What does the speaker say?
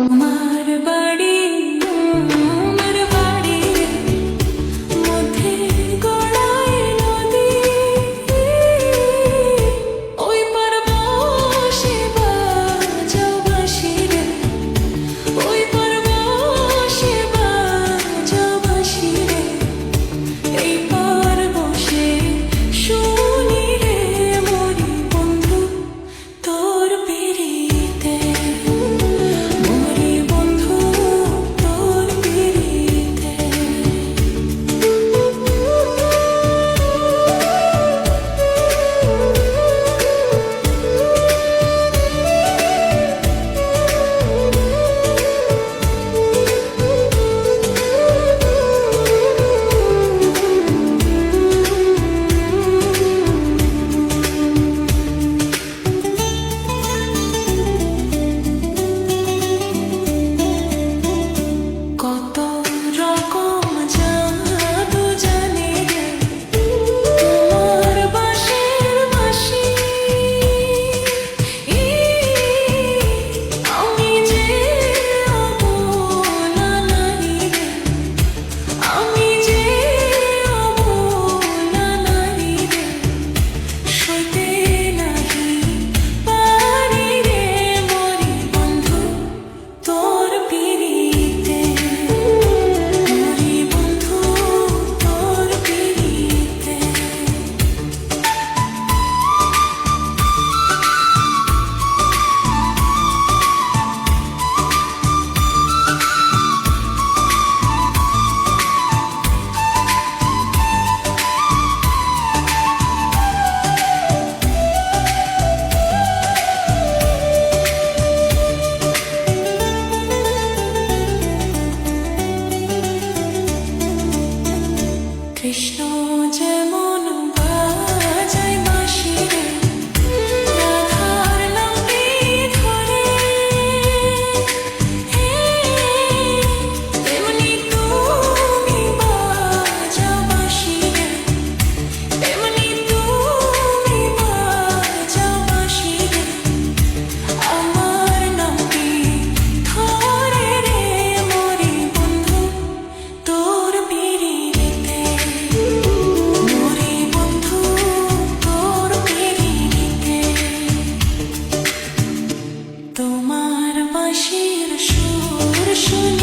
আমার বাড়ি আমার বাড়ির মধ্যে গড়ায় নদী, ওই পার বসে বাজাও বাঁশি রে, ওই পার বসে বাজাও বাঁশি রে, এই পার বসে শুনি রে মরি বন্ধু তোর পিরিতে। কত রকম জাদু জানি রে তোমার বাঁশির বাঁশি, আমি যে অবলা নারী রে, আমি যে অবলা নারী রে, সইতে নাহি পারি রে মরি বন্ধু তোর পিরিতে। কৃষ্ণ যেমন বাজায় বাঁশি রে, রাধার নামে ধরে, তেমনি তুমি বাজাও বাঁশি রে, তেমনি তুমি বাজাও বাঁশি রে, আমার নামে ধরে রে মরি বন্ধু তোর পিরিতে। তোমার বাঁশির সুর শুনে